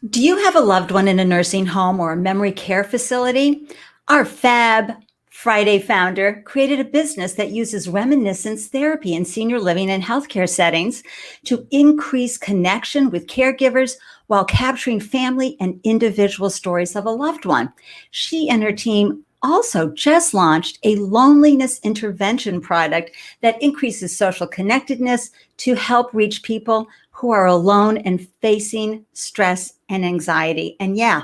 Do you have a loved one in a nursing home or a memory care facility? Our Fab Friday founder created a business that uses reminiscence therapy in senior living and healthcare settings to increase connection with caregivers while capturing family and individual stories of a loved one. She and her team also just launched a loneliness intervention product that increases social connectedness to help reach people who are alone and facing stress and anxiety. And yeah,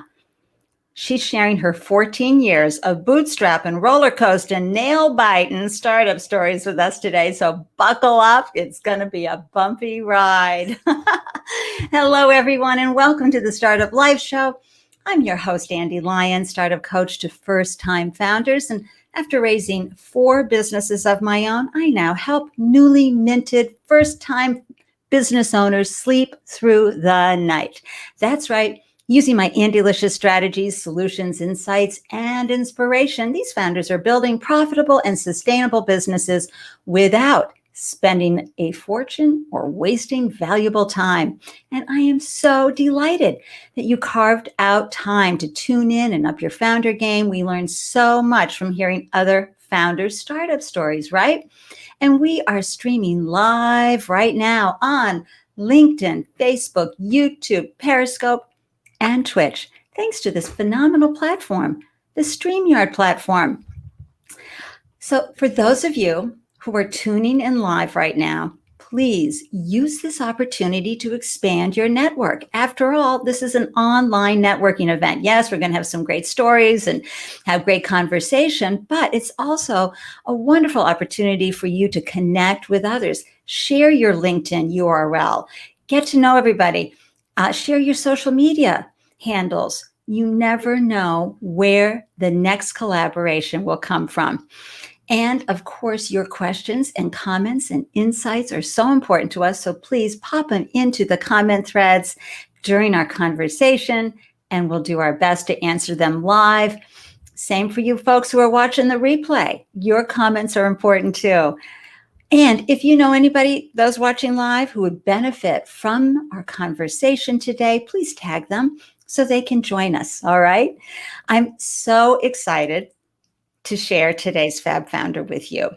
she's sharing her 14 years of bootstrap and roller coaster and nail biting startup stories with us today. So buckle up. It's going to be a bumpy ride. Hello, everyone, and welcome to the Startup Life Show. I'm your host, Ande, Lyons, startup coach to first-time founders. And after raising 4 businesses of my own, I now help newly minted first-time business owners sleep through the night. That's right. Using my Andelicious strategies, solutions, insights, and inspiration, these founders are building profitable and sustainable businesses without spending a fortune or wasting valuable time. And I am so delighted that you carved out time to tune in and up your founder game. We learn so much from hearing other founders' startup stories, right? And we are streaming live right now on LinkedIn, Facebook, YouTube, Periscope, and Twitch, thanks to this phenomenal platform, the StreamYard platform. So for those of you who are tuning in live right now, please use this opportunity to expand your network. After all, this is an online networking event. Yes, we're going to have some great stories and have great conversation, but it's also a wonderful opportunity for you to connect with others. Share your LinkedIn URL. Get to know everybody. Share your social media handles. You never know where the next collaboration will come from. And of course, your questions and comments and insights are so important to us. So please pop them into the comment threads during our conversation, and we'll do our best to answer them live. Same for you folks who are watching the replay. Your comments are important too. And if you know anybody, those watching live, who would benefit from our conversation today, please tag them so they can join us. All right. I'm so excited to share today's Fab Founder with you.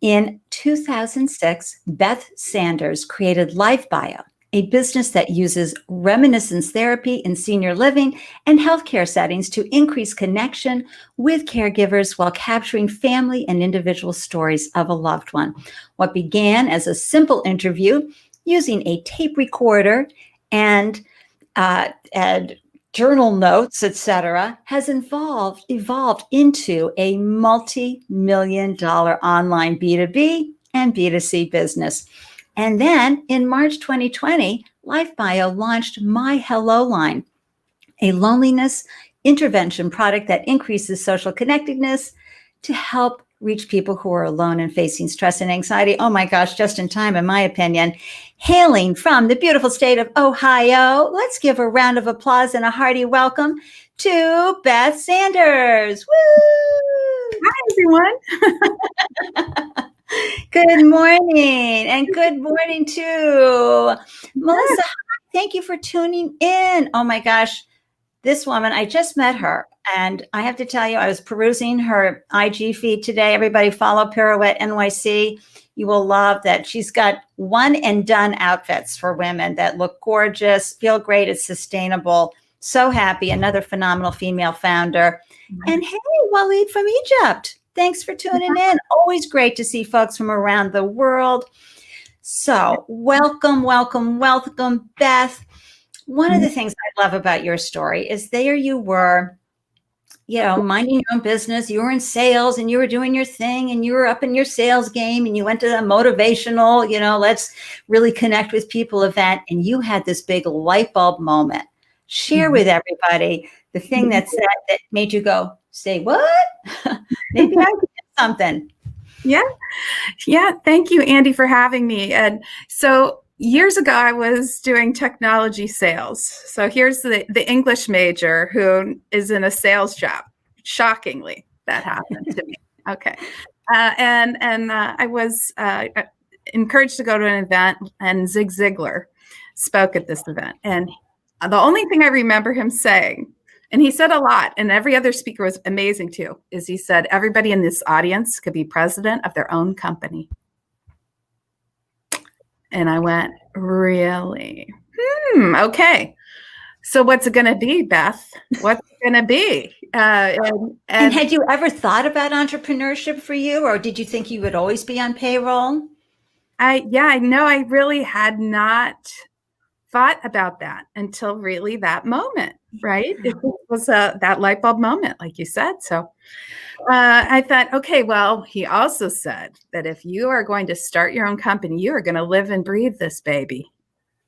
In 2006, Beth Sanders created LifeBio, a business that uses reminiscence therapy in senior living and healthcare settings to increase connection with caregivers while capturing family and individual stories of a loved one. What began as a simple interview using a tape recorder and journal notes, etc., has evolved into a multi-million-dollar online B2B and B2C business. And then in March 2020, LifeBio launched My Hello line, a loneliness intervention product that increases social connectedness to help reach people who are alone and facing stress and anxiety. Oh my gosh, just in time, in my opinion. Hailing from the beautiful state of Ohio, let's give a round of applause and a hearty welcome to Beth Sanders. Woo! Hi, everyone. Good morning, and good morning to Melissa. Thank you for tuning in. Oh my gosh, this woman, I just met her, and I have to tell you, I was perusing her IG feed today. Everybody follow Pirouette NYC. You will love that. She's got one and done outfits for women that look gorgeous, feel great, it's sustainable. So happy. Another phenomenal female founder. And hey, Waleed from Egypt. Thanks for tuning in. Always great to see folks from around the world. So welcome, welcome, welcome, Beth. One of the things I love about your story is there you were, minding your own business. You were in sales and you were doing your thing and you were up in your sales game and you went to a motivational, let's really connect with people event. And you had this big light bulb moment. Share with everybody the thing that made you go, say what? Maybe I can do something. Yeah. Thank you, Ande, for having me. And so years ago, I was doing technology sales. So here's the English major who is in a sales job. Shockingly, that happened to me. Okay. And I was encouraged to go to an event, and Zig Ziglar spoke at this event. And The only thing I remember him saying, and he said a lot, and every other speaker was amazing too, is he said, everybody in this audience could be president of their own company. And I went, really? Okay. So what's it going to be, Beth? What's it going to be? And had you ever thought about entrepreneurship for you, or did you think you would always be on payroll? I know I really had not thought about that until really that moment, right? It was that light bulb moment, like you said. So I thought, okay, well, he also said that if you are going to start your own company, you are going to live and breathe this baby.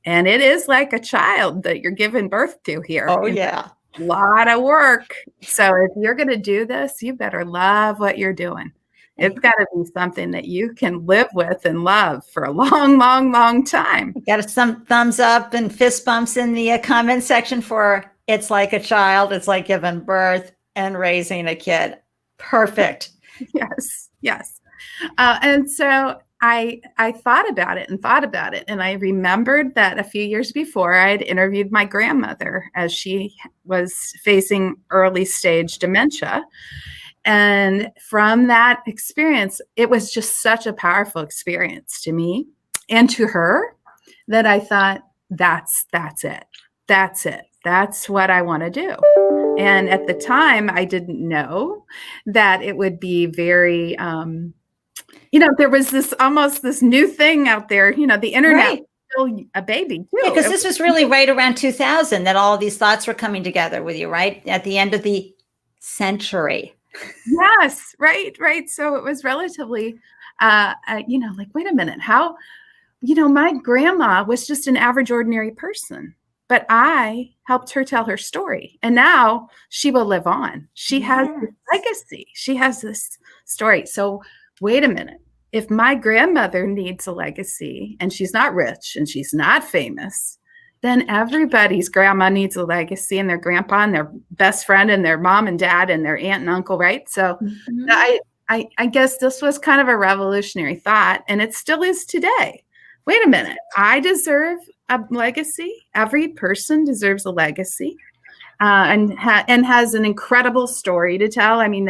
And it is like a child that you're giving birth to here. Oh, yeah. A lot of work. So if you're going to do this, you better love what you're doing. It's got to be something that you can live with and love for a long, long, long time. Got some thumbs up and fist bumps in the comment section for it's like a child. It's like giving birth and raising a kid. Perfect. Yes. And so I thought about it. And I remembered that a few years before I had interviewed my grandmother as she was facing early stage dementia. And from that experience, it was just such a powerful experience to me and to her that I thought, that's it. That's what I want to do. And at the time, I didn't know that it would be very, there was this new thing out there, the internet. Right. Was still a baby too. Yeah, because this was really right around 2000 that all of these thoughts were coming together with you, right? At the end of the century. Yes, right. So it was relatively, like, wait a minute, how, my grandma was just an average, ordinary person, but I helped her tell her story. And now she will live on. She has this legacy. She has this story. So wait a minute. If my grandmother needs a legacy and she's not rich and she's not famous, then everybody's grandma needs a legacy, and their grandpa and their best friend and their mom and dad and their aunt and uncle, right? So I guess this was kind of a revolutionary thought, and it still is today. Wait a minute. I deserve a legacy. Every person deserves a legacy and has an incredible story to tell. I mean,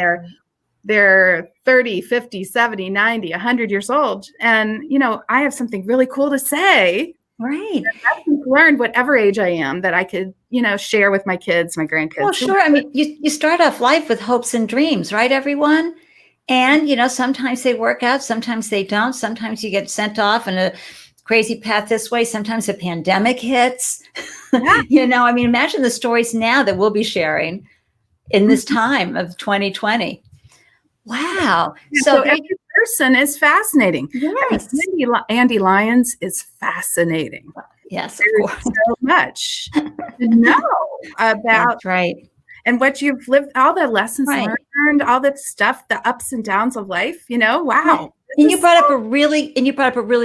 they're 30, 50, 70, 90, 100 years old. And, I have something really cool to say. Right. I've learned whatever age I am that I could, share with my kids, my grandkids. Well, sure. I mean, you start off life with hopes and dreams, right, everyone? And, sometimes they work out, sometimes they don't. Sometimes you get sent off in a crazy path this way. Sometimes a pandemic hits. Yeah. Imagine the stories now that we'll be sharing in this time of 2020. Wow. So every person is fascinating. Yes. Ande Lyons is fascinating. Yes. There's so much to know about. That's right. And what you've lived, all the lessons learned, all the stuff, the ups and downs of life, wow. And you brought up a really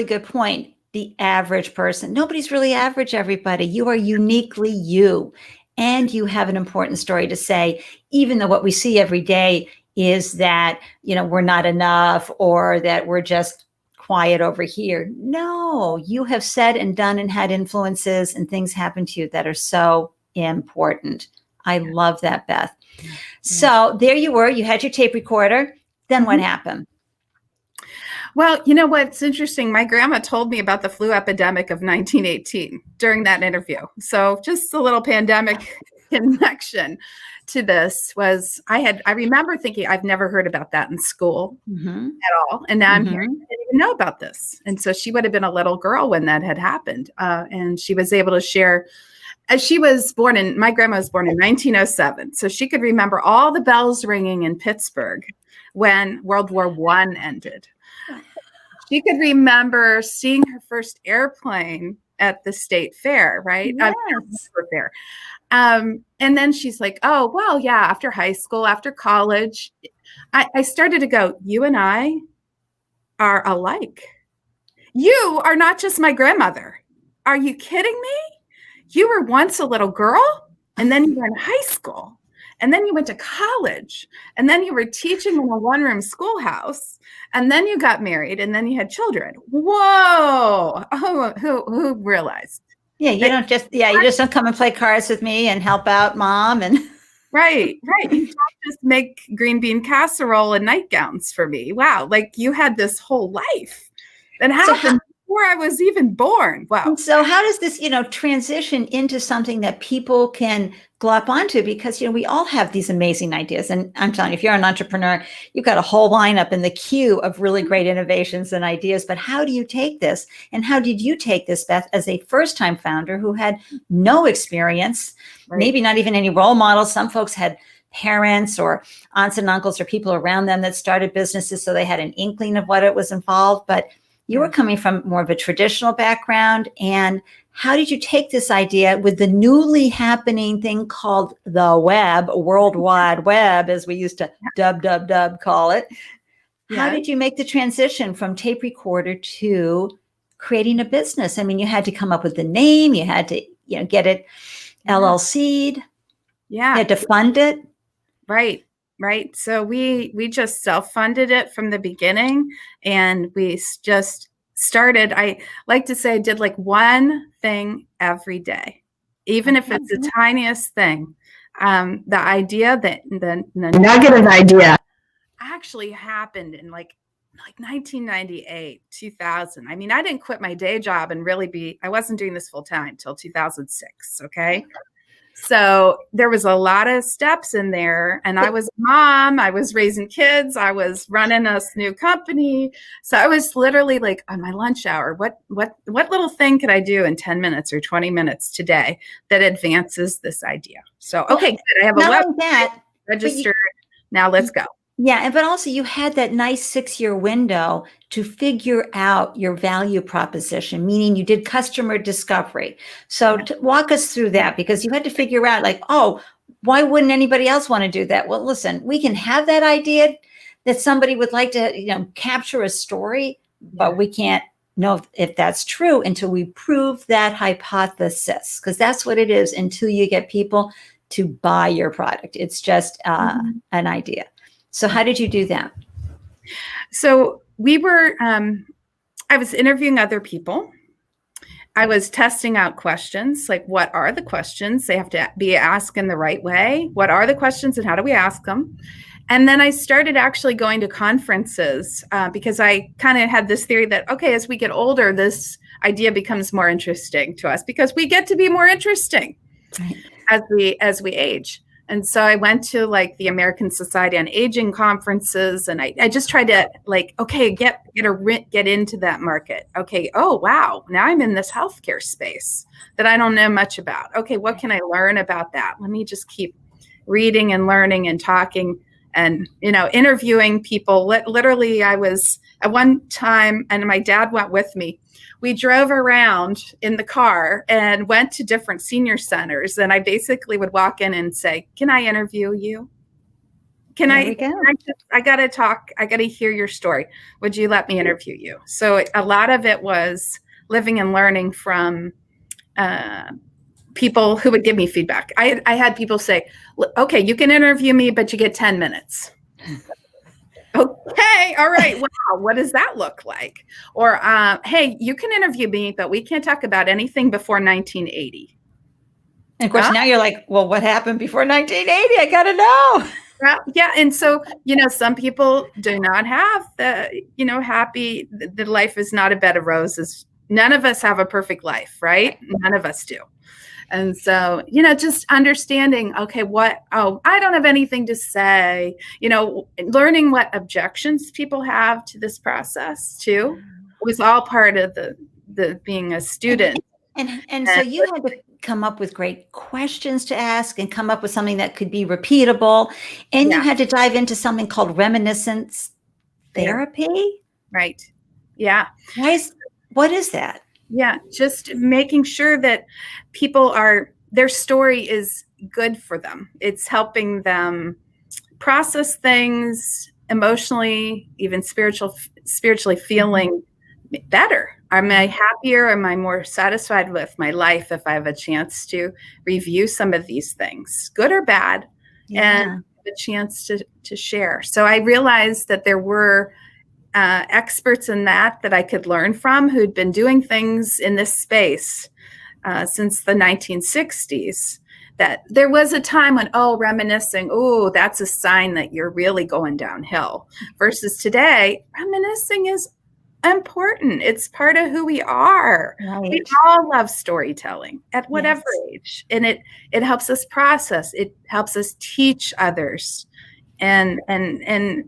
good point. The average person. Nobody's really average, everybody. You are uniquely you. And you have an important story to say, even though what we see every day is that, we're not enough, or that we're just quiet over here. No, you have said and done and had influences and things happen to you that are so important. I love that, Beth. Yeah. So there you were, you had your tape recorder. Then what happened? Well, what's interesting, my grandma told me about the flu epidemic of 1918 during that interview. So just a little pandemic connection to this was, I remember thinking, I've never heard about that in school at all. And now I'm hearing, I didn't even know about this. And so she would have been a little girl when that had happened. And she was able to share, as my grandma was born in 1907. So she could remember all the bells ringing in Pittsburgh when World War I ended. She could remember seeing her first airplane at the state fair, right? Yes. Fair. And then she's like, oh, well, yeah, after high school, after college, I started to go, you and I are alike. You are not just my grandmother. Are you kidding me? You were once a little girl, and then you were in high school, and then you went to college, and then you were teaching in a one-room schoolhouse, and then you got married, and then you had children. Whoa! Oh, who realized? Yeah, you just don't come and play cards with me and help out mom and Right. You don't just make green bean casserole and nightgowns for me. Wow. Like you had this whole life that happened before I was even born. Wow. And so how does this, transition into something that people can glop onto? Because, we all have these amazing ideas. And I'm telling you, if you're an entrepreneur, you've got a whole lineup in the queue of really great innovations and ideas. But how do you take this? And how did you take this, Beth, as a first-time founder who had no experience, maybe not even any role models? Some folks had parents or aunts and uncles or people around them that started businesses, so they had an inkling of what it was involved. But you were coming from more of a traditional background. And how did you take this idea with the newly happening thing called the web, World Wide Web, as we used to call it? How did you make the transition from tape recorder to creating a business? I mean, you had to come up with the name, you had to, get it LLC'd. Yeah. You had to fund it. Right. So we just self-funded it from the beginning, and we just started. I like to say I did like one thing every day, even if it's the tiniest thing. The idea that the nugget of idea actually happened in like 1998, 2000. I mean, I didn't quit my day job and I wasn't doing this full time till 2006. Okay. So there was a lot of steps in there, and I was a mom, I was raising kids, I was running a new company. So I was literally like on my lunch hour, what little thing could I do in 10 minutes or 20 minutes today that advances this idea? So, okay, good. I have a website registered. Now let's go. Yeah. But also you had that nice 6-year window to figure out your value proposition, meaning you did customer discovery. So walk us through that, because you had to figure out like, oh, why wouldn't anybody else want to do that? Well, listen, we can have that idea that somebody would like to, capture a story, but we can't know if that's true until we prove that hypothesis, because that's what it is until you get people to buy your product. It's just an idea. So how did you do that? So we were, I was interviewing other people. I was testing out questions, like what are the questions? They have to be asked in the right way. What are the questions and how do we ask them? And then I started actually going to conferences because I kind of had this theory that, okay, as we get older, this idea becomes more interesting to us because we get to be more interesting as we age. And so I went to like the American Society on Aging conferences, and I just tried to like, okay, get into that market. Okay. Oh, wow. Now I'm in this healthcare space that I don't know much about. Okay. What can I learn about that? Let me just keep reading and learning and talking and, interviewing people. Literally, I was at one time, and my dad went with me. We drove around in the car and went to different senior centers. And I basically would walk in and say, can I interview you? I got to talk. I got to hear your story. Would you let me interview you? So a lot of it was living and learning from people who would give me feedback. I had people say, okay, you can interview me, but you get 10 minutes. Okay. All right. Wow. What does that look like? Or, hey, you can interview me, but we can't talk about anything before 1980. And of course, now you're like, well, what happened before 1980? I got to know. Yeah. And so, some people do not have the, happy, the life is not a bed of roses. None of us have a perfect life, right? None of us do. And so, just understanding, okay, I don't have anything to say, learning what objections people have to this process too was all part of the being a student. And so you had to come up with great questions to ask and come up with something that could be repeatable. And you had to dive into something called reminiscence therapy. Right. Yeah. What is that? Yeah, just making sure that their story is good for them. It's helping them process things emotionally, even spiritually feeling better. Am I happier? Am I more satisfied with my life if I have a chance to review some of these things, good or bad, and the chance to share? So I realized that there were experts in that I could learn from who'd been doing things in this space since the 1960s. That there was a time when, reminiscing, that's a sign that you're really going downhill. Versus today, reminiscing is important. It's part of who we are. Right. We all love storytelling at whatever age. And it helps us process. It helps us teach others and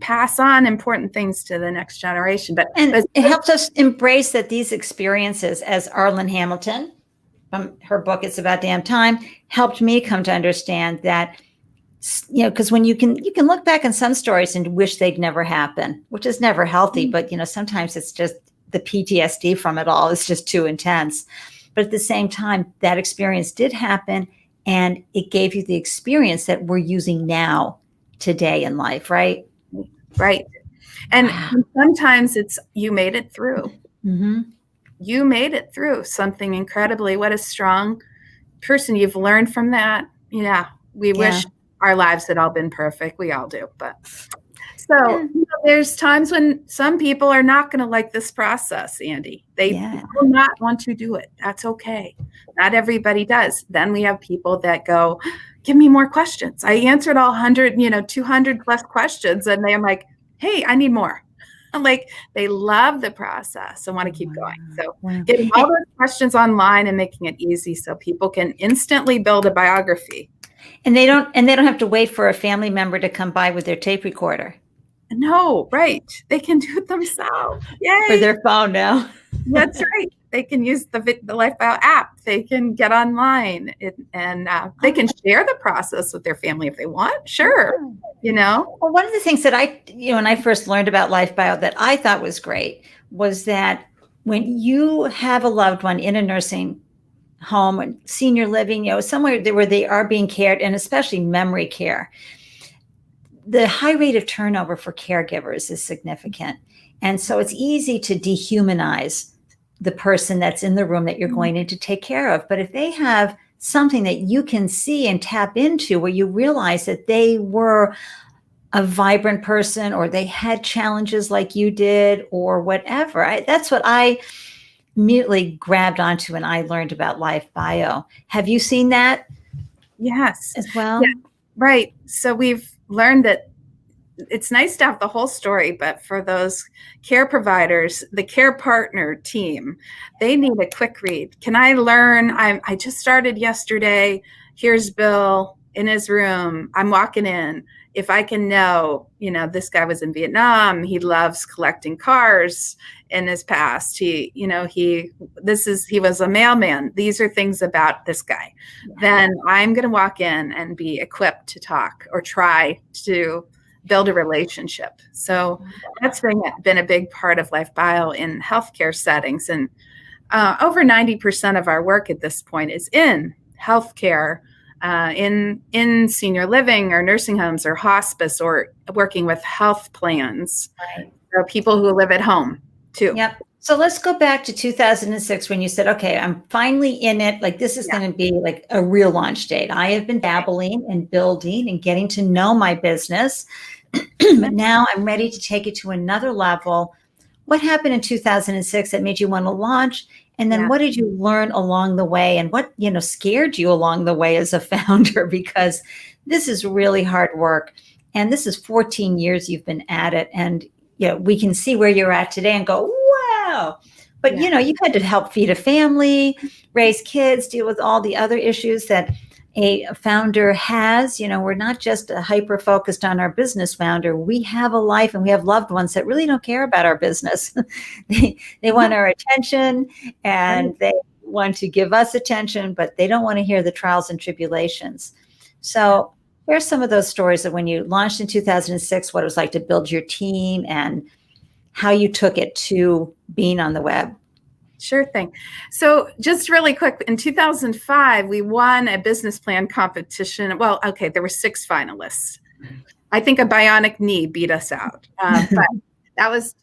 pass on important things to the next generation. But it helps us embrace that these experiences, as Arlen Hamilton, from her book It's About Damn Time, helped me come to understand that, because when you can look back on some stories and wish they'd never happen, which is never healthy, but sometimes it's just the PTSD from it all is just too intense. But at the same time, that experience did happen, and it gave you the experience that we're using now today in life, right? Right. And sometimes it's you made it through. Mm-hmm. You made it through something incredibly. What a strong person. You've learned from that. Yeah. We wish our lives had all been perfect. We all do. But so there's times when some people are not going to like this process, Ande. They will not want to do it. That's okay. Not everybody does. Then we have people that go, give me more questions. I answered all 100, 200 plus questions. And they're like, hey, I need more. I'm like, they love the process and want to keep going. So getting all those questions online and making it easy so people can instantly build a biography. And they don't have to wait for a family member to come by with their tape recorder. No, right. They can do it themselves. Yay. For their phone now. That's right. They can use the LifeBio app. They can get online and they can share the process with their family if they want. Sure. Well, one of the things that when I first learned about LifeBio that I thought was great was that when you have a loved one in a nursing home and senior living, somewhere where they are being cared, and especially memory care, the high rate of turnover for caregivers is significant. And so it's easy to dehumanize the person that's in the room that you're going in to take care of. But if they have something that you can see and tap into where you realize that they were a vibrant person or they had challenges like you did or whatever, that's what I immediately grabbed onto when I learned about LifeBio. Have you seen that? Yes. As well? Yeah, right. So we've learned that it's nice to have the whole story, but for those care providers, the care partner team, they need a quick read. Can I learn? I just started yesterday. Here's Bill in his room. I'm walking in. If I can know, this guy was in Vietnam. He loves collecting cars in his past. He was a mailman. These are things about this guy. Then I'm going to walk in and be equipped to talk or try to build a relationship. So that's been a big part of LifeBio in healthcare settings. And over 90% of our work at this point is in healthcare, in senior living or nursing homes or hospice or working with health plans. Right. There are people who live at home too. Yep. So let's go back to 2006 when you said, okay, I'm finally in it. Like this is going to be like a real launch date. I have been dabbling and building and getting to know my business, but now I'm ready to take it to another level. What happened in 2006 that made you want to launch? And then what did you learn along the way? And what, scared you along the way as a founder? Because this is really hard work. And this is 14 years you've been at it. And, we can see where you're at today and go, wow. But, you had to help feed a family, raise kids, deal with all the other issues that a founder has. We're not just hyper-focused on our business founder. We have a life and we have loved ones that really don't care about our business. They want our attention and they want to give us attention, but they don't want to hear the trials and tribulations. So here's some of those stories of when you launched in 2006, what it was like to build your team and how you took it to being on the web. Sure thing. So just really quick, in 2005, we won a business plan competition. Well, okay, there were 6 finalists. I think a bionic knee beat us out. But that was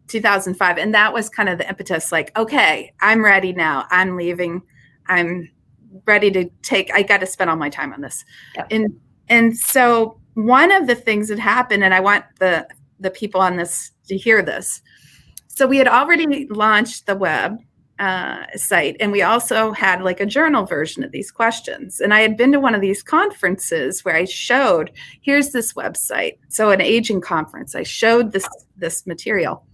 2005. And that was kind of the impetus, like, okay, I'm ready now. I'm leaving. I'm ready to I got to spend all my time on this. Yep. And so one of the things that happened, and I want the people on this to hear this. So we had already launched the web. site. And we also had like a journal version of these questions. And I had been to one of these conferences where I showed, here's this website. So an aging conference, I showed this material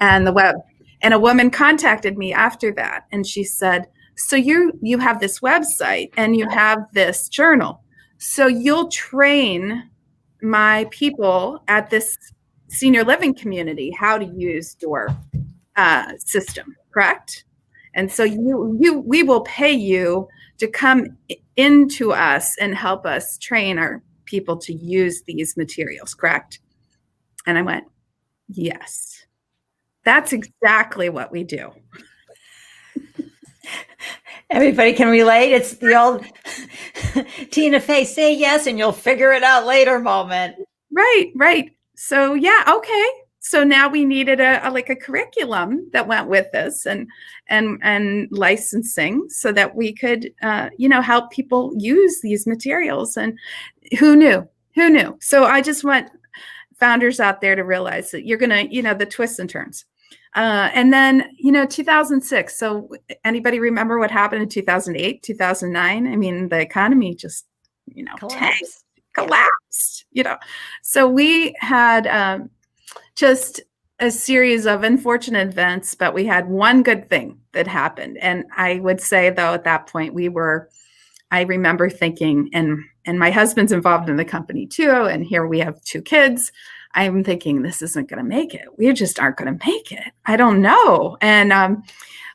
and the web. And a woman contacted me after that. And she said, so you have this website and you have this journal. So you'll train my people at this senior living community how to use your system, correct? And so we will pay you to come into us and help us train our people to use these materials, correct? And I went, yes, that's exactly what we do. Everybody can relate. It's the old Tina Fey, say yes and you'll figure it out later moment. Right. So yeah, okay. So now we needed a curriculum that went with this and licensing so that we could help people use these materials. And who knew? So I just want founders out there to realize that you're gonna, the twists and turns. And then 2006. So anybody remember what happened in 2008, 2009? I mean, the economy just collapsed. So we had just a series of unfortunate events, but we had one good thing that happened. And I would say, though, at that point, I remember thinking, and my husband's involved in the company too, and here we have 2 kids. I'm thinking, this isn't going to make it. We just aren't going to make it. I don't know. And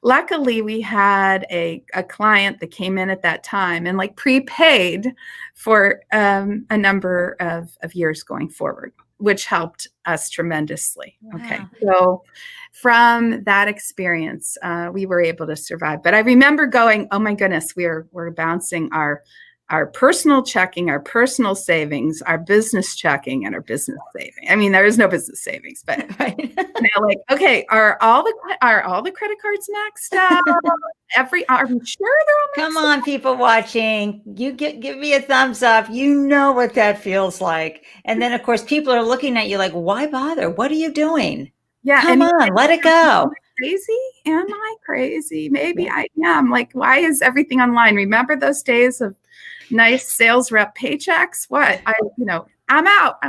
luckily, we had a client that came in at that time and prepaid for a number of years going forward, which helped us tremendously. Wow. Okay. So from that experience, we were able to survive. But I remember going, oh my goodness, we're bouncing our personal checking, our personal savings, our business checking, and our business saving. I mean, there is no business savings, but okay, are all the credit cards maxed out? Are we sure they're all maxed Come on, out? people watching, you give me a thumbs up. You know what that feels like. And then of course, people are looking at you like, why bother? What are you doing? Yeah, come on, let it go. Am I crazy? Maybe I am. Why is everything online? Remember those days of nice sales rep paychecks? What? I'm out,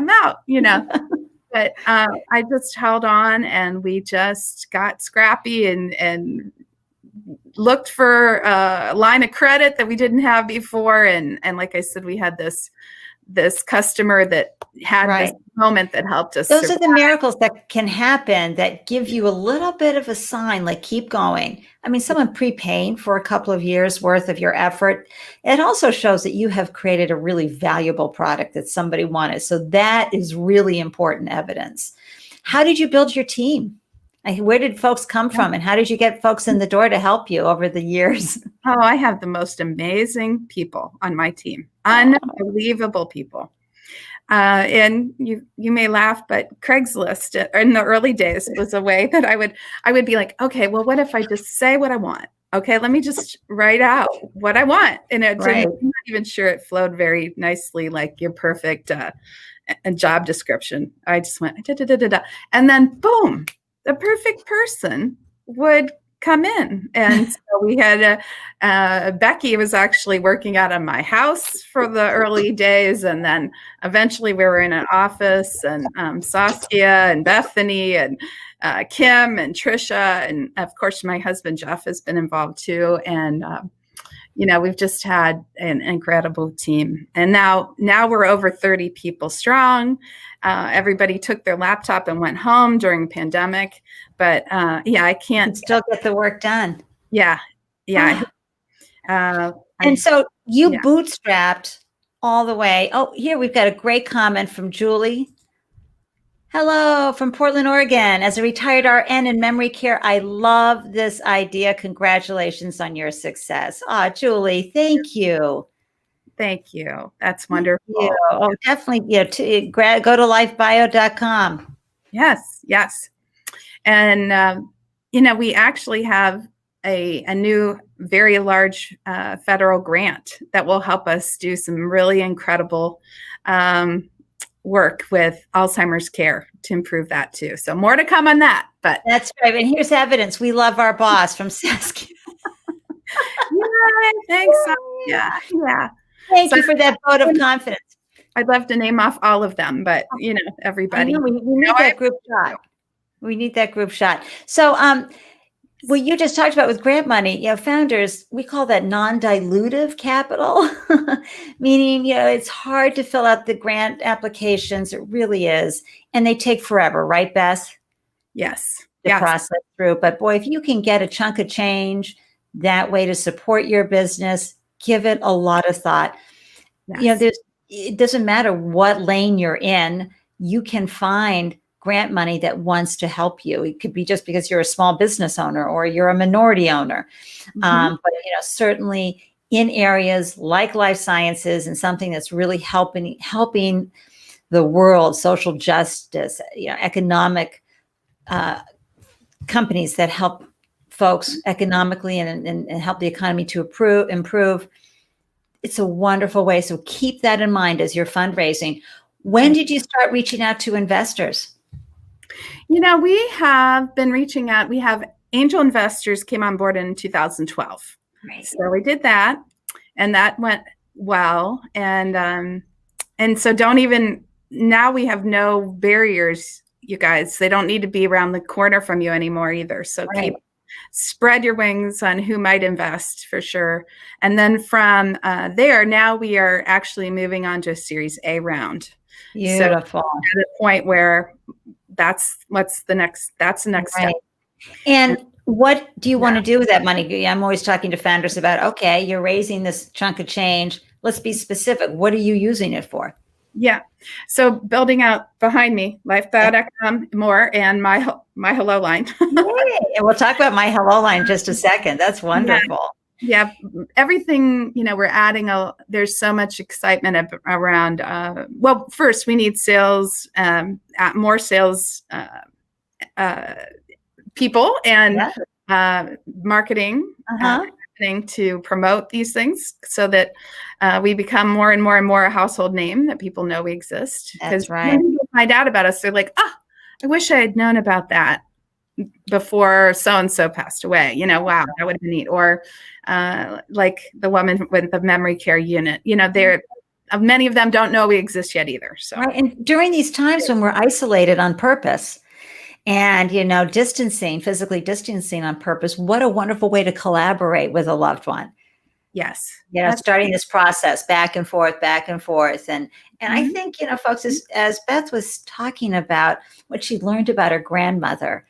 but I just held on and we just got scrappy and looked for a line of credit that we didn't have before. And like I said, we had this customer that had this moment that helped us. Those are the miracles that can happen that give you a little bit of a sign, like keep going. I mean, someone prepaying for a couple of years worth of your effort. It also shows that you have created a really valuable product that somebody wanted. So that is really important evidence. How did you build your team? Where did folks come from and how did you get folks in the door to help you over the years? Oh, I have the most amazing people on my team. Unbelievable people. And you may laugh, but Craigslist in the early days was a way that I would be like, okay, well, what if I just say what I want? Okay, let me just write out what I want. And I'm not even sure it flowed very nicely, like your perfect job description. I just went, and then boom, the perfect person would come in. And so we had Becky was actually working out of my house for the early days. And then eventually we were in an office and Saskia and Bethany and Kim and Trisha. And of course, my husband, Jeff, has been involved too. And, we've just had an incredible team. And now we're over 30 people strong. Everybody took their laptop and went home during the pandemic. But I can't still get the work done. Yeah. And so you bootstrapped all the way. Oh, here we've got a great comment from Julie. Hello from Portland, Oregon. As a retired RN in memory care, I love this idea. Congratulations on your success. Julie, thank you. Thank you. That's wonderful. Oh, definitely. Go to lifebio.com. Yes. And, we actually have a new, very large federal grant that will help us do some really incredible work with Alzheimer's care to improve that too. So more to come on that. But That's right. And here's evidence. We love our boss from Sask. yeah, thanks. Yeah. Thank So you for that vote of confidence. I'd love to name off all of them, but everybody. I know, we need that group shot. We need that group shot. So, what you just talked about with grant money, founders, we call that non-dilutive capital, meaning, it's hard to fill out the grant applications. It really is. And they take forever, right, Beth? Yes. To process through. But boy, if you can get a chunk of change that way to support your business, give it a lot of thought. Yes. It doesn't matter what lane you're in, you can find grant money that wants to help you. It could be just because you're a small business owner or you're a minority owner. But certainly in areas like life sciences and something that's really helping the world, social justice, economic companies that help folks economically and help the economy to improve. It's a wonderful way. So keep that in mind as you're fundraising. When did you start reaching out to investors? We have been reaching out. We have angel investors came on board in 2012. Right. So we did that, and that went well. And so now we have no barriers, you guys. They don't need to be around the corner from you anymore either. So spread your wings on who might invest for sure. And then from there, now we are actually moving on to a Series A round. Beautiful. So at a point where that's the next step. And what do you want to do with that money? I'm always talking to founders about, okay, you're raising this chunk of change. Let's be specific. What are you using it for? Yeah. So building out behind me, LifeBio.com more, and my hello line. Yay. And we'll talk about my hello line in just a second. That's wonderful. Yeah. Everything, we're adding there's so much excitement around, well, first we need sales, more sales, people and, marketing, to promote these things so that we become more and more and more a household name that people know we exist. That's right. When people find out about us, they're like, I wish I had known about that before so-and-so passed away. Wow, that would have been neat. Or like the woman with the memory care unit, many of them don't know we exist yet either. So right. And during these times when we're isolated on purpose, and, physically distancing on purpose, what a wonderful way to collaborate with a loved one. Yes. Starting this process back and forth. And I think, folks, as Beth was talking about what she learned about her grandmother,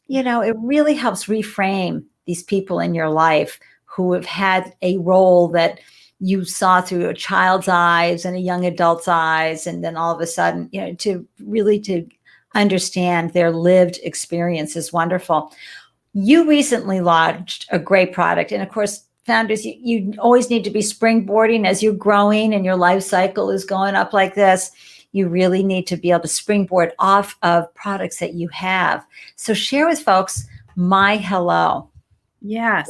it really helps reframe these people in your life who have had a role that you saw through a child's eyes and a young adult's eyes. And then all of a sudden, to understand their lived experience is wonderful. You recently launched a great product. And of course, founders, you always need to be springboarding as you're growing and your life cycle is going up like this. You really need to be able to springboard off of products that you have. So share with folks My Hello. Yeah.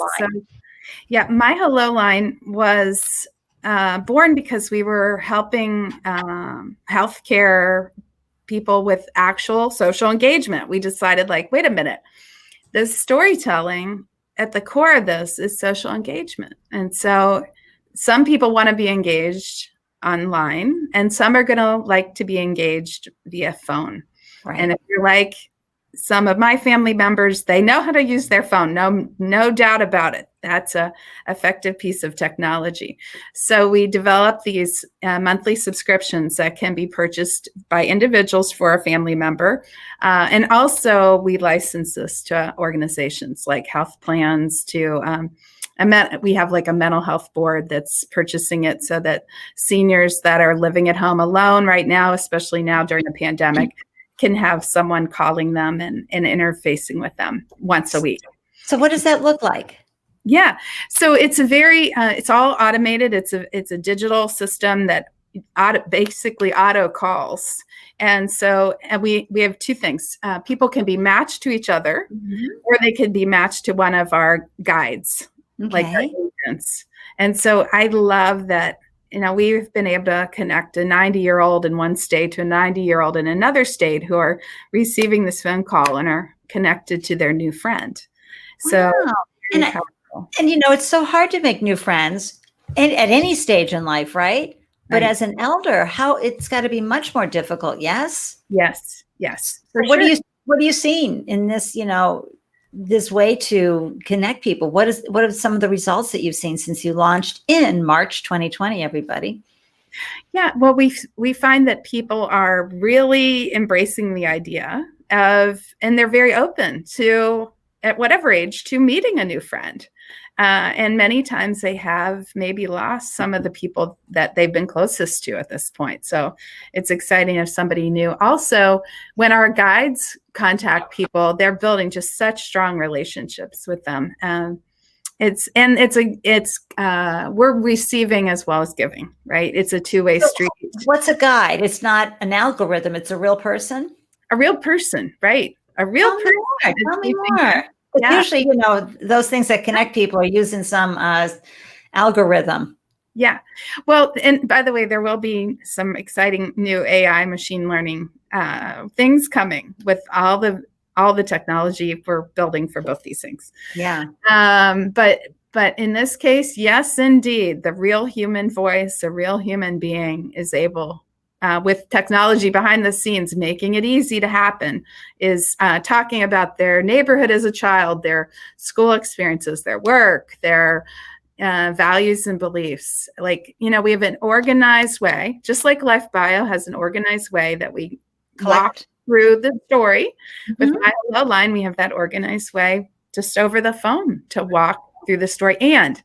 My Hello line was born because we were helping healthcare people with actual social engagement. We decided, wait a minute, the storytelling at the core of this is social engagement. And so some people want to be engaged online and some are going to like to be engaged via phone. Right. And if you're like some of my family members, they know how to use their phone. No doubt about it. That's a effective piece of technology. So we developed these monthly subscriptions that can be purchased by individuals for a family member. And also we license this to organizations like health plans we have a mental health board that's purchasing it so that seniors that are living at home alone right now, especially now during the pandemic, can have someone calling them and interfacing with them once a week. So what does that look like? Yeah. So it's it's all automated. It's a digital system that basically auto calls. And so we have two things. People can be matched to each other, or they could be matched to one of our guides, like our agents. And so I love that we've been able to connect a 90-year-old in one state to a 90-year-old in another state who are receiving this phone call and are connected to their new friend. So, wow. And it's so hard to make new friends at any stage in life, right? But as an elder, it's got to be much more difficult. Yes. Yes. So what are you seeing in this, this way to connect people? What are some of the results that you've seen since you launched in March 2020, everybody? Yeah, well, we find that people are really embracing the idea of, and they're very open to, at whatever age, to meeting a new friend. And many times they have maybe lost some of the people that they've been closest to at this point. So it's exciting if somebody new. Also, when our guides contact people, they're building just such strong relationships with them. We're receiving as well as giving, right? It's a two-way street. What's a guide? It's not an algorithm. It's a real person. A real person, right? A real person. Tell me more. Yeah. Usually, those things that connect people are using some algorithm. Yeah. Well, and by the way, there will be some exciting new AI machine learning things coming with all the technology we're building for both these things. Yeah. But in this case, yes, indeed, the real human voice, a real human being is able, with technology behind the scenes, making it easy to happen, is talking about their neighborhood as a child, their school experiences, their work, their values and beliefs. Like, we have an organized way, just like LifeBio has an organized way that we walk through the story. With My Hello line, we have that organized way just over the phone to walk through the story. And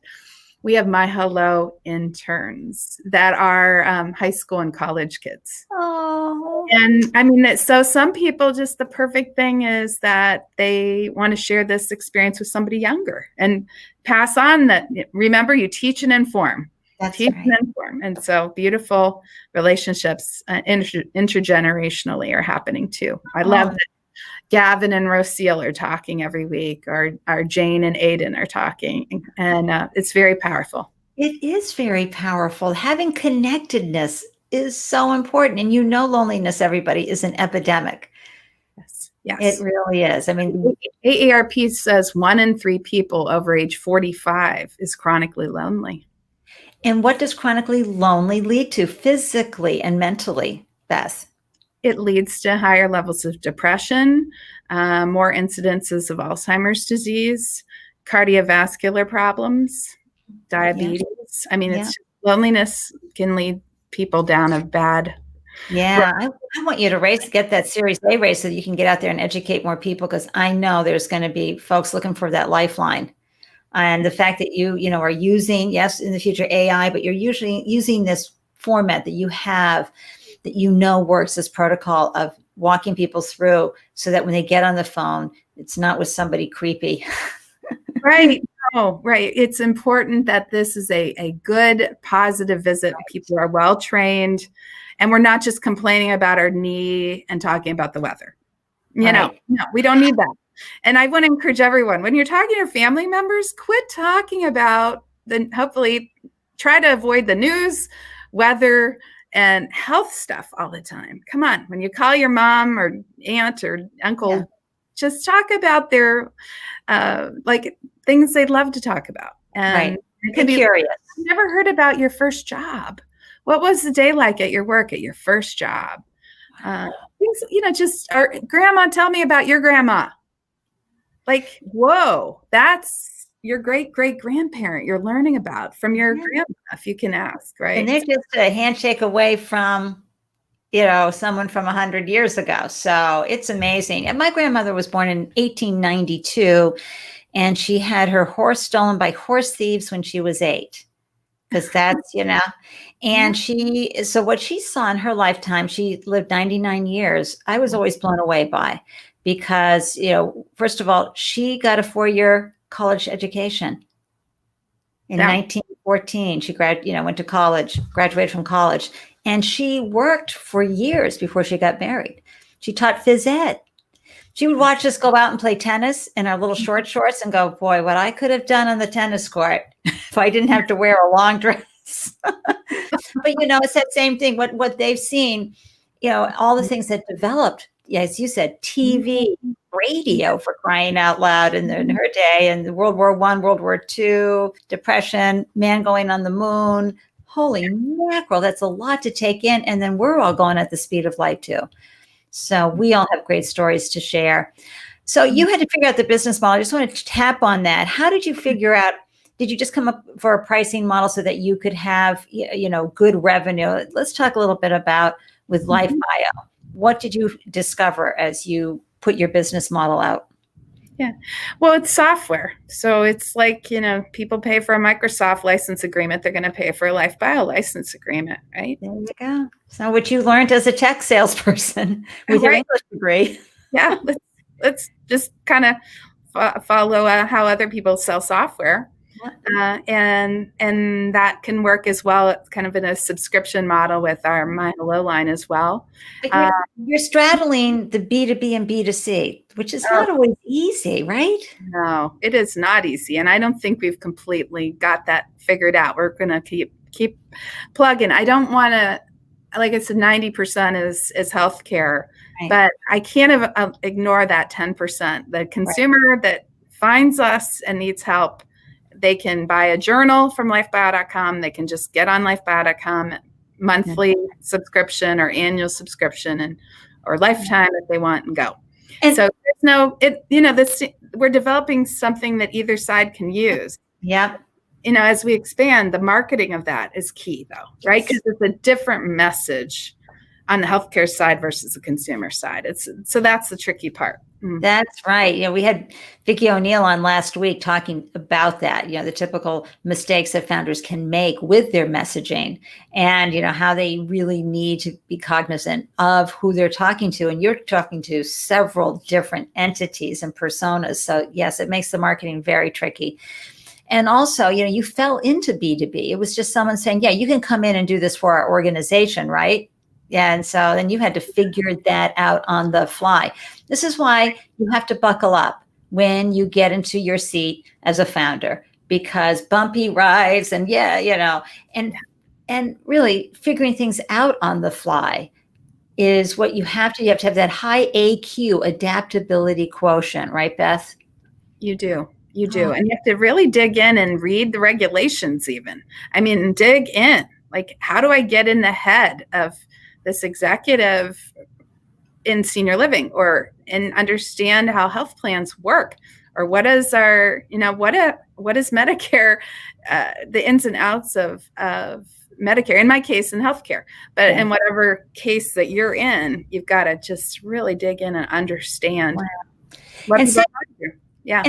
we have My Hello interns that are high school and college kids. Oh. And so some people, just the perfect thing is that they want to share this experience with somebody younger and pass on that. Remember, you teach and inform. That's right. And inform. And so beautiful relationships intergenerationally are happening too. I love that Gavin and Roseal are talking every week, or Jane and Aiden are talking, and it's very powerful. It is very powerful. Having connectedness is so important. And loneliness, everybody, is an epidemic. Yes. It really is. I mean, AARP says 1 in 3 people over age 45 is chronically lonely. And what does chronically lonely lead to physically and mentally, Beth? It leads to higher levels of depression, more incidences of Alzheimer's disease, cardiovascular problems, diabetes. Yeah. I mean, loneliness can lead people down a bad. Yeah, I want you to get that Series A race so that you can get out there and educate more people, because I know there's going to be folks looking for that lifeline. And the fact that you are using, yes, in the future AI, but you're usually using this format that you have, that works as protocol of walking people through, so that when they get on the phone, it's not with somebody creepy. Right. Oh, right. It's important that this is a good, positive visit. Right. People are well trained, and we're not just complaining about our knee and talking about the weather. No, we don't need that. And I want to encourage everyone, when you're talking to your family members, quit talking about hopefully try to avoid the news, weather, and health stuff all the time. Come on, when you call your mom or aunt or uncle, just talk about their things they'd love to talk about. And it can be curious. I've never heard about your first job. What was the day like at your work at your first job? Things, grandma, tell me about your grandma. Like, whoa, that's your great-great-grandparent you're learning about from your grandma, if you can ask, right? And they're just a handshake away from, someone from 100 years ago. So it's amazing. And my grandmother was born in 1892, and she had her horse stolen by horse thieves when she was 8. Because that's, and so what she saw in her lifetime, she lived 99 years. I was always blown away by, because, first of all, she got a 4-year college education in 1914. She went to college, graduated from college, and she worked for years before she got married. She taught phys ed. She would watch us go out and play tennis in our little short shorts and go, boy, what I could have done on the tennis court if I didn't have to wear a long dress. But it's that same thing. What they've seen, all the things that developed, as you said, TV, radio, for crying out loud in her day, and the World War I, World War II, Depression, man going on the moon. Holy mackerel, that's a lot to take in. And then we're all going at the speed of light too. So we all have great stories to share. So you had to figure out the business model. I just want to tap on that. How did you figure out? Did you just come up for a pricing model so that you could have, good revenue? Let's talk a little bit about with LifeBio. What did you discover as you put your business model out? Yeah. Well, it's software. So it's like, people pay for a Microsoft license agreement. They're going to pay for a LifeBio license agreement, right? There you go. So what you learned as a tech salesperson with your English degree. Yeah. Let's just kind of follow how other people sell software. And that can work as well. It's kind of in a subscription model with our My Hello line as well. You're straddling the B2B and B2C, which is not always easy, right? No, it is not easy. And I don't think we've completely got that figured out. We're going to keep plugging. I don't want to, like I said, 90% is healthcare, right. But I can't ignore that 10%. The consumer that finds us and needs help, they can buy a journal from lifebio.com. They can just get on lifebio.com, monthly subscription or annual subscription or lifetime if they want, and go. And so we're developing something that either side can use. Yep. As we expand, the marketing of that is key though, right? Because it's a different message on the healthcare side versus the consumer side. So that's the tricky part. That's right. We had Vicki O'Neill on last week talking about that, the typical mistakes that founders can make with their messaging and, how they really need to be cognizant of who they're talking to. And you're talking to several different entities and personas. So yes, it makes the marketing very tricky. And also, you fell into B2B. It was just someone saying, yeah, you can come in and do this for our organization, right? Yeah, and so then you had to figure that out on the fly. This is why you have to buckle up when you get into your seat as a founder, because bumpy rides and and really figuring things out on the fly is what you have to have that high AQ, adaptability quotient, right, Beth? You do. And you have to really dig in and read the regulations even. I mean, dig in. Like, how do I get in the head of this executive in senior living and understand how health plans work, or what is our, what is Medicare, the ins and outs of Medicare, in my case, in healthcare, but in whatever case that you're in, you've got to just really dig in and understand. Wow. And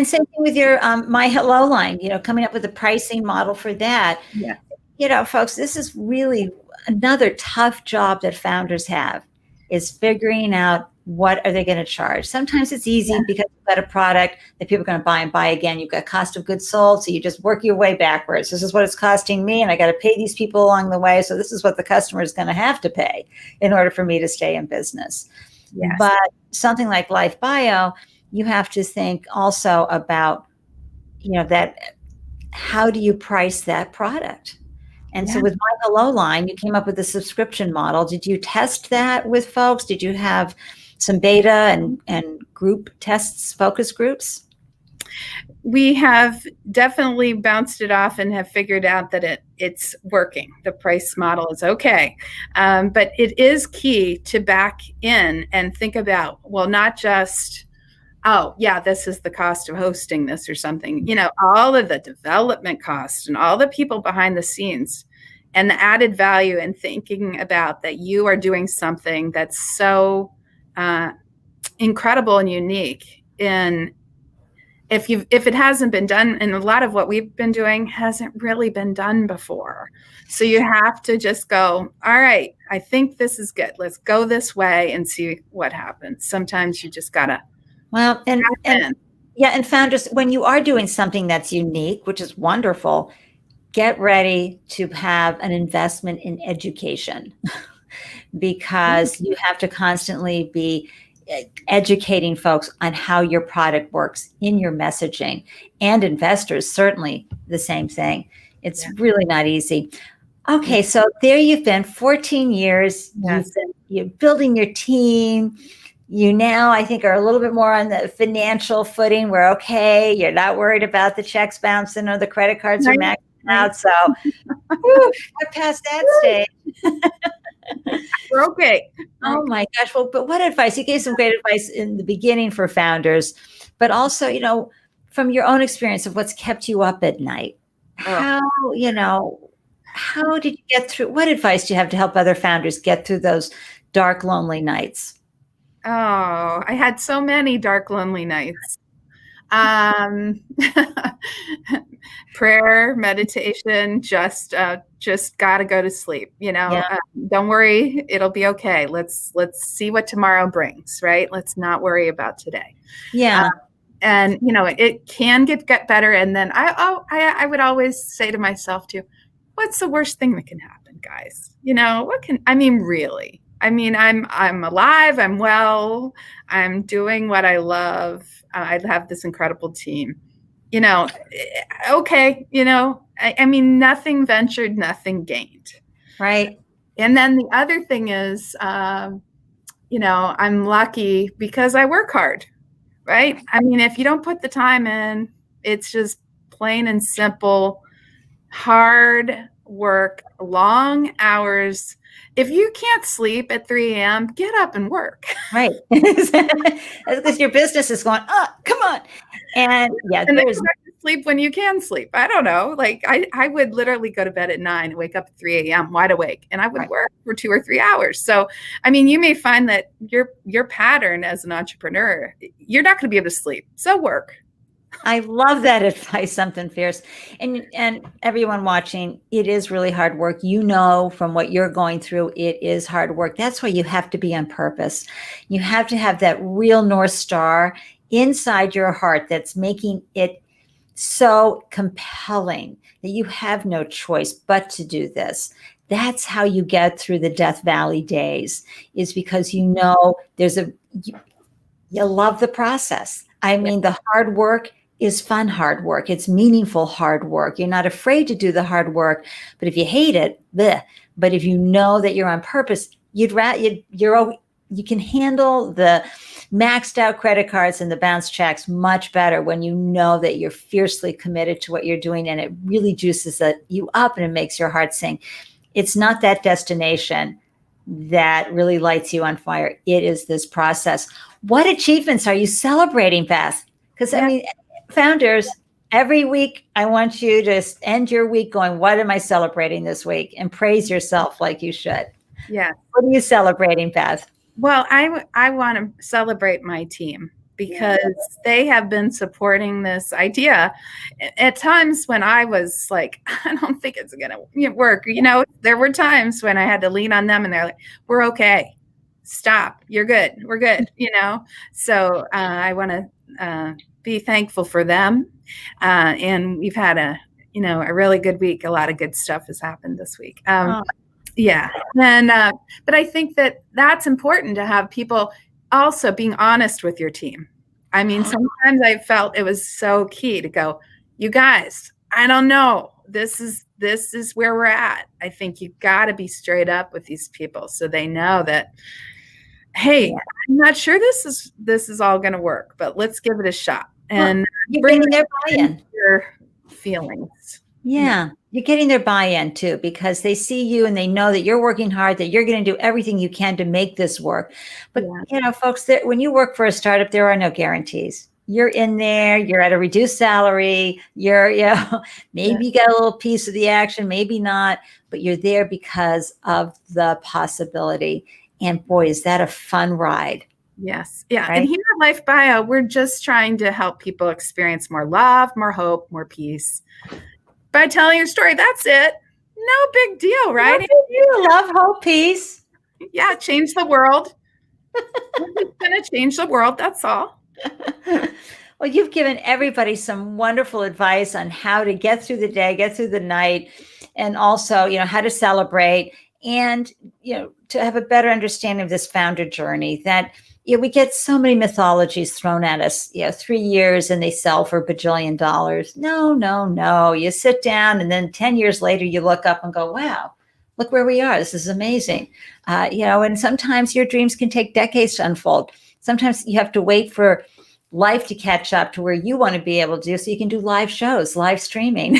same thing with your My Hello line, coming up with a pricing model for that. Yeah. Folks, this is really another tough job that founders have, is figuring out what are they going to charge. Sometimes it's easy because you've got a product that people are going to buy and buy again. You've got cost of goods sold, so you just work your way backwards. This is what it's costing me, and I got to pay these people along the way. So this is what the customer is going to have to pay in order for me to stay in business. Yes. But something like LifeBio, you have to think also about, that how do you price that product? And so with My Hello line, you came up with a subscription model. Did you test that with folks? Did you have some beta and group tests, focus groups? We have definitely bounced it off and have figured out that it's working. The price model is okay. But it is key to back in and think about, well, not just, this is the cost of hosting this or something, all of the development costs and all the people behind the scenes and the added value, and thinking about that you are doing something that's so incredible and unique. And if it hasn't been done, and a lot of what we've been doing hasn't really been done before. So you have to just go, all right, I think this is good. Let's go this way and see what happens. Sometimes you just gotta. Well, and founders, when you are doing something that's unique, which is wonderful, get ready to have an investment in education because you have to constantly be educating folks on how your product works in your messaging, and investors, certainly the same thing. It's really not easy. Okay, so there you've been 14 years. Yes. You're building your team. You now, I think, are a little bit more on the financial footing where, okay, you're not worried about the checks bouncing or the credit cards are maxed out. So got past that stage. We're okay. Oh my gosh. Well, but what advice? You gave some great advice in the beginning for founders, but also, from your own experience of what's kept you up at night, how did you get through? What advice do you have to help other founders get through those dark, lonely nights? Oh, I had so many dark, lonely nights. Prayer, meditation, just got to go to sleep. Don't worry, it'll be okay. Let's see what tomorrow brings, right? Let's not worry about today. Yeah. And it can get better. And then I would always say to myself too, what's the worst thing that can happen, guys? Really? I'm alive. I'm well. I'm doing what I love. I have this incredible team. Okay. Nothing ventured, nothing gained. Right. And then the other thing is, I'm lucky because I work hard. Right? If you don't put the time in, it's just plain and simple, hard work, long hours. If you can't sleep at 3 a.m., get up and work. Right. Because your business is going, come on. And there's sleep when you can sleep. I don't know. Like I would literally go to bed at 9 and wake up at 3 a.m. wide awake, and I would work for 2 or 3 hours. So, you may find that your pattern as an entrepreneur, you're not going to be able to sleep. So work. I love that advice, something fierce. And everyone watching, it is really hard work. From what you're going through, it is hard work. That's why you have to be on purpose. You have to have that real North Star inside your heart that's making it so compelling that you have no choice but to do this. That's how you get through the Death Valley days, is because you love the process. The hard work is fun hard work. It's meaningful hard work. You're not afraid to do the hard work, but if you hate it, bleh. But if you know that you're on purpose, you can handle the maxed out credit cards and the bounce checks much better when you know that you're fiercely committed to what you're doing, and it really juices you up and it makes your heart sing. It's not that destination that really lights you on fire. It is this process. What achievements are you celebrating, Beth? Because founders, every week, I want you to end your week going, what am I celebrating this week? And praise yourself like you should. Yeah. What are you celebrating, Beth? Well, I want to celebrate my team because they have been supporting this idea at times when I was like, I don't think it's going to work. There were times when I had to lean on them and they're like, we're okay. Stop. You're good. We're good. So I want to be thankful for them. And we've had a really good week. A lot of good stuff has happened this week. Yeah. And, but I think that's important to have people also being honest with your team. Sometimes I felt it was so key to go, you guys, I don't know. This is where we're at. I think you've got to be straight up with these people so they know that, hey, I'm not sure this is all going to work, but let's give it a shot. And you're bringing their buy-in. Your feelings. Yeah. You're getting their buy-in too, because they see you and they know that you're working hard, that you're going to do everything you can to make this work. But, folks, when you work for a startup, there are no guarantees. You're in there, you're at a reduced salary, maybe you get a little piece of the action, maybe not, but you're there because of the possibility. And boy, is that a fun ride. Yes. Yeah. Right? And here at LifeBio, we're just trying to help people experience more love, more hope, more peace. By telling your story, that's it. No big deal, right? Love, hope, peace. Yeah, change the world. We're going to change the world. That's all. Well, you've given everybody some wonderful advice on how to get through the day, get through the night, and also, how to celebrate and, to have a better understanding of this founder journey that, we get so many mythologies thrown at us, 3 years and they sell for $1 bajillion. No. You sit down and then 10 years later, you look up and go, wow, look where we are. This is amazing. And sometimes your dreams can take decades to unfold. Sometimes you have to wait for life to catch up to where you want to be able to do, so you can do live shows, live streaming.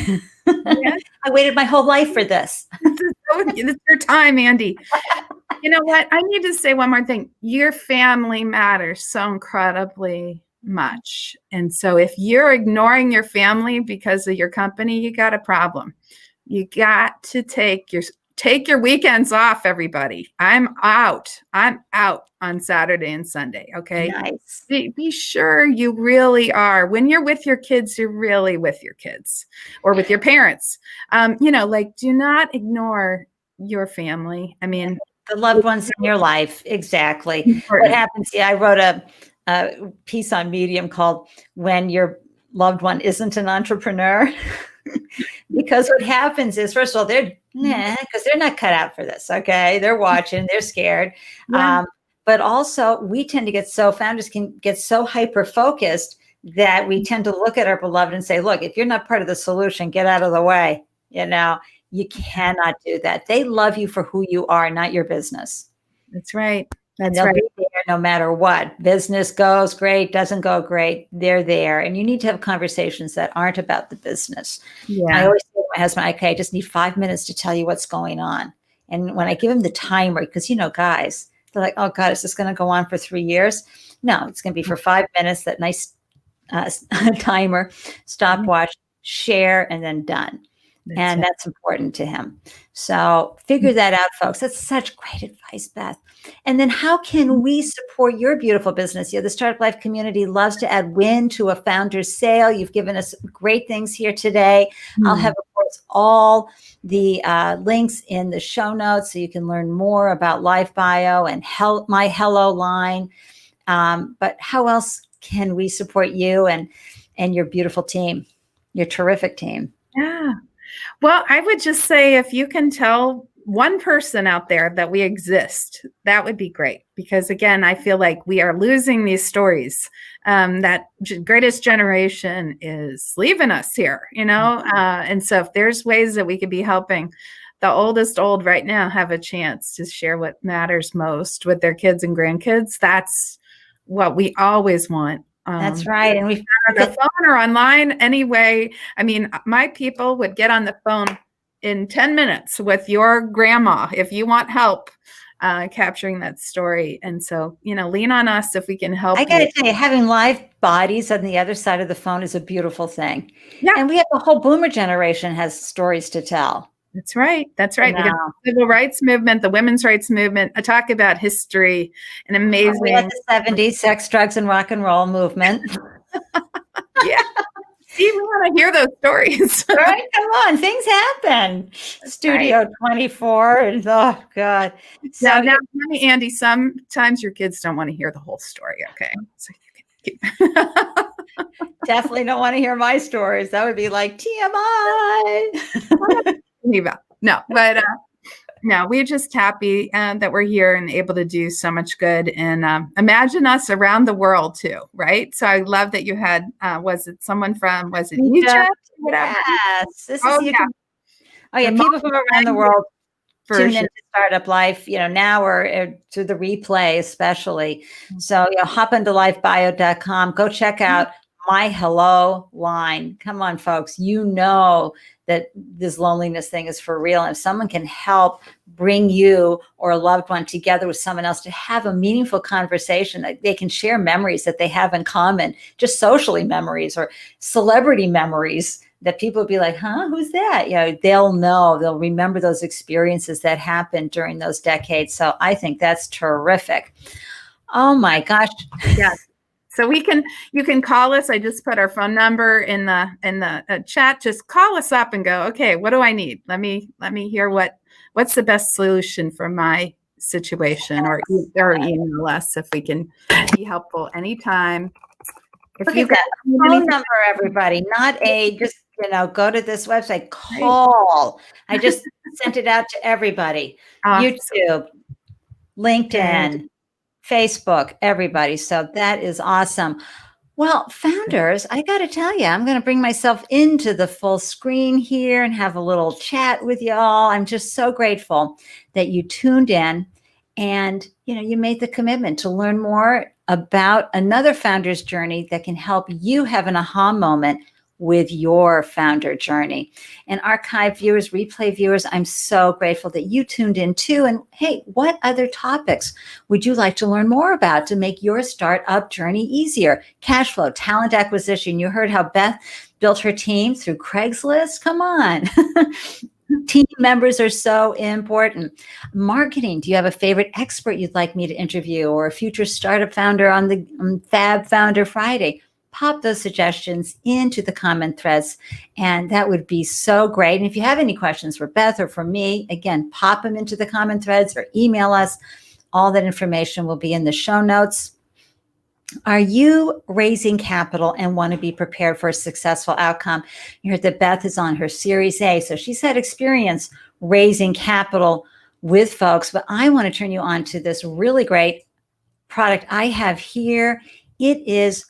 Yes. I waited my whole life for this. It's your time, Ande. You know what? I need to say one more thing. Your family matters so incredibly much. And so if you're ignoring your family because of your company, you got a problem. You got to take your weekends off, everybody. I'm out on Saturday and Sunday. Okay. Nice. Be sure you really are. When you're with your kids, you're really with your kids or with your parents. Do not ignore your family. I mean, the loved ones in your life. Exactly. Important. What happens? Yeah, I wrote a piece on Medium called "When Your Loved One Isn't an Entrepreneur." Because what happens is, first of all, because they're not cut out for this. Okay. They're watching, they're scared. Yeah. But also we tend to founders can get so hyper-focused that we tend to look at our beloved and say, look, if you're not part of the solution, get out of the way. You cannot do that. They love you for who you are, not your business. That's right. And they'll be there no matter what. Business goes great, doesn't go great. They're there. And you need to have conversations that aren't about the business. Yeah. I always say to my husband, okay, I just need 5 minutes to tell you what's going on. And when I give him the timer, because, guys, they're like, oh God, is this going to go on for 3 years? No, it's going to be for 5 minutes, that nice timer, stopwatch, share, and then done. That's important to him. So figure that out, folks. That's such great advice, Beth. And then how can we support your beautiful business? The Startup Life community loves to add win to a founder's sale. You've given us great things here today. I'll have, of course, all the links in the show notes so you can learn more about LifeBio and my Hello line. But how else can we support you and your beautiful team, your terrific team? Yeah. Well, I would just say if you can tell one person out there that we exist, that would be great. Because again, I feel like we are losing these stories. That greatest generation is leaving us here, and so if there's ways that we could be helping the oldest old right now have a chance to share what matters most with their kids and grandkids, that's what we always want. That's right. And we've on the phone or online anyway. I mean, my people would get on the phone in 10 minutes with your grandma if you want help capturing that story. And so, lean on us if we can help. I got to tell you, having live bodies on the other side of the phone is a beautiful thing. Yeah. And we have the whole boomer generation has stories to tell. That's right. That's right. We got the civil rights movement, the women's rights movement. I talk about history and amazing. We had the 70s, sex, drugs, and rock and roll movement. Yeah. See, we want to hear those stories. Right? Come on. Things happen. That's Studio right. 24. And, oh, God. So now, Ande, sometimes your kids don't want to hear the whole story. Okay. So you can definitely don't want to hear my stories. That would be like TMI. No, but no, we're just happy that we're here and able to do so much good. And imagine us around the world too, right? So I love that you had, was it Egypt? Yes. This is, people from around the world tune into Startup Life, now or through the replay especially. So, hop into lifebio.com, go check out my Hello line. Come on, folks. That this loneliness thing is for real. And if someone can help bring you or a loved one together with someone else to have a meaningful conversation, that they can share memories that they have in common, just socially memories or celebrity memories that people will be like, huh, who's that? They'll know, they'll remember those experiences that happened during those decades. So I think that's terrific. Oh my gosh. Yes. So you can call us. I just put our phone number in the chat. Just call us up and go, okay, what do I need? Let me hear what's the best solution for my situation, or email us if we can be helpful anytime. Look at that phone number, everybody, not just go to this website, call. I just sent it out to everybody. Awesome. YouTube, LinkedIn, Facebook, everybody. So that is awesome. Well, founders, I got to tell you, I'm going to bring myself into the full screen here and have a little chat with y'all. I'm just so grateful that you tuned in and, you made the commitment to learn more about another founder's journey that can help you have an aha moment with your founder journey. And archive viewers, replay viewers, I'm so grateful that you tuned in too. And hey, what other topics would you like to learn more about to make your startup journey easier? Cash flow, talent acquisition. You heard how Beth built her team through Craigslist. Come on. Team members are so important. Marketing. Do you have a favorite expert you'd like me to interview or a future startup founder on the Fab Founder Friday? Pop those suggestions into the comment threads, and that would be so great. And if you have any questions for Beth or for me, again, pop them into the comment threads or email us. All that information will be in the show notes. Are you raising capital and want to be prepared for a successful outcome? You heard that Beth is on her Series A, so she's had experience raising capital with folks, but I want to turn you on to this really great product I have here. It is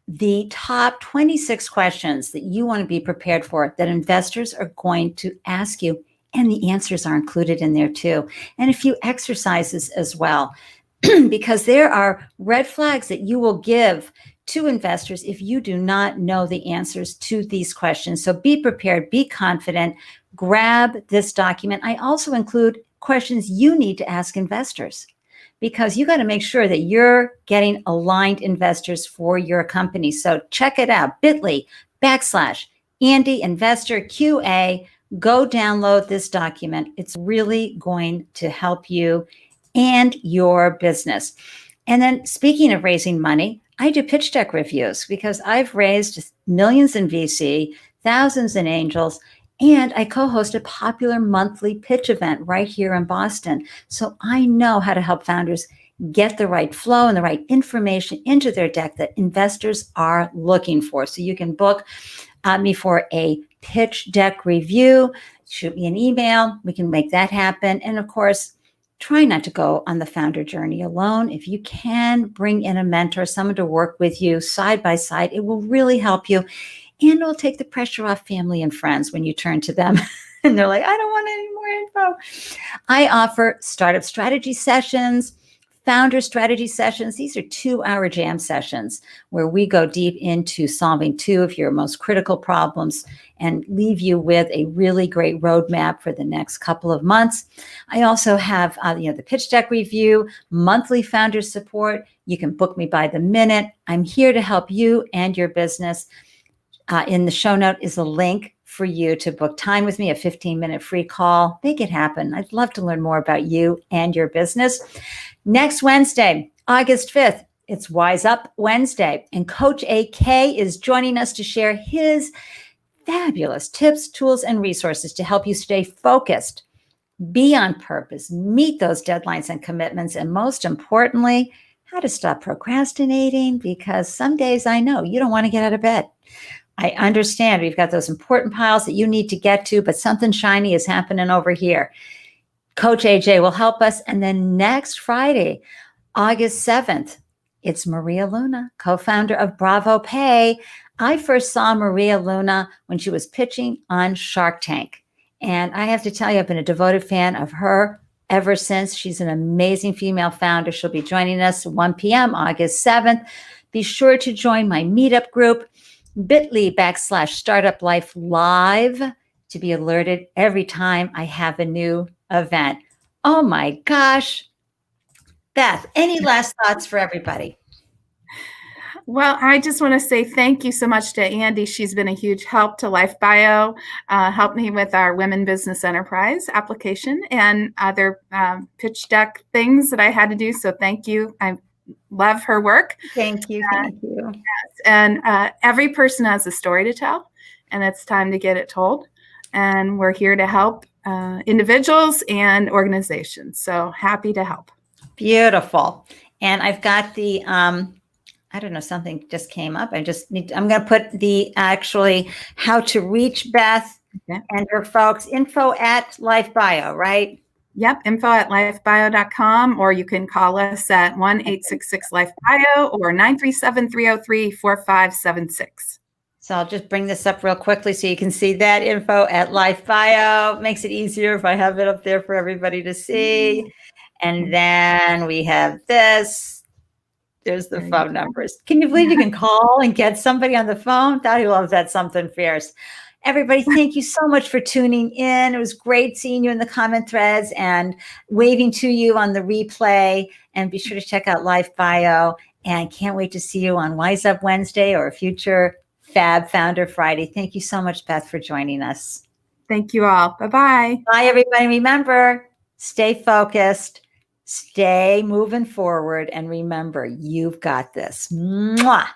the top 26 questions that you want to be prepared for that investors are going to ask you, and the answers are included in there too, and a few exercises as well. Because there are red flags that you will give to investors if you do not know the answers to these questions. So be prepared, be confident, grab this document. I also include questions you need to ask investors because you got to make sure that you're getting aligned investors for your company. So check it out, bit.ly/Ande Investor QA. Go download this document. It's really going to help you and your business. And then speaking of raising money, I do pitch deck reviews because I've raised millions in VC, thousands in angels, and I co-host a popular monthly pitch event right here in Boston. So I know how to help founders get the right flow and the right information into their deck that investors are looking for. So you can book me for a pitch deck review, shoot me an email, we can make that happen. And of course, try not to go on the founder journey alone. If you can bring in a mentor, someone to work with you side by side, it will really help you. And it'll take the pressure off family and friends when you turn to them and they're like, I don't want any more info. I offer startup strategy sessions, founder strategy sessions. These are 2-hour jam sessions where we go deep into solving 2 of your most critical problems and leave you with a really great roadmap for the next couple of months. I also have the pitch deck review, monthly founder support. You can book me by the minute. I'm here to help you and your business. In the show note is a link for you to book time with me, a 15-minute free call. Make it happen. I'd love to learn more about you and your business. Next Wednesday, August 5th, it's Wise Up Wednesday, and Coach AK is joining us to share his fabulous tips, tools, and resources to help you stay focused, be on purpose, meet those deadlines and commitments, and most importantly, how to stop procrastinating, because some days I know you don't want to get out of bed. I understand we've got those important piles that you need to get to, but something shiny is happening over here. Coach AJ will help us. And then next Friday, August 7th, it's Maria Luna, co-founder of Bravo Pay. I first saw Maria Luna when she was pitching on Shark Tank. And I have to tell you, I've been a devoted fan of her ever since. She's an amazing female founder. She'll be joining us at 1 p.m. August 7th. Be sure to join my meetup group, bit.ly/Startup Life Live, to be alerted every time I have a new event. Oh my gosh. Beth, any last thoughts for everybody? Well, I just want to say thank you so much to Ande. She's been a huge help to LifeBio, helped me with our Women Business Enterprise application and other pitch deck things that I had to do. So thank you. I love her work. Thank you. Thank you. Yes. And every person has a story to tell, and it's time to get it told. And we're here to help individuals and organizations. So happy to help. Beautiful. And I've got the, I don't know, something just came up. I'm going to put the actually how to reach Beth and her folks, info at LifeBio, right? Yep, info@lifebio.com, or you can call us at 1-866-LifeBio or 937-303-4576. So I'll just bring this up real quickly so you can see that info at LifeBio. Makes it easier if I have it up there for everybody to see. And then we have this. There's the phone numbers. Can you believe you can call and get somebody on the phone? Daddy loves that something fierce. Everybody, thank you so much for tuning in. It was great seeing you in the comment threads and waving to you on the replay. And be sure to check out LifeBio. And can't wait to see you on Wise Up Wednesday or a future Fab Founder Friday. Thank you so much, Beth, for joining us. Thank you all. Bye-bye. Bye, everybody. Remember, stay focused, stay moving forward, and remember, you've got this. Mwah.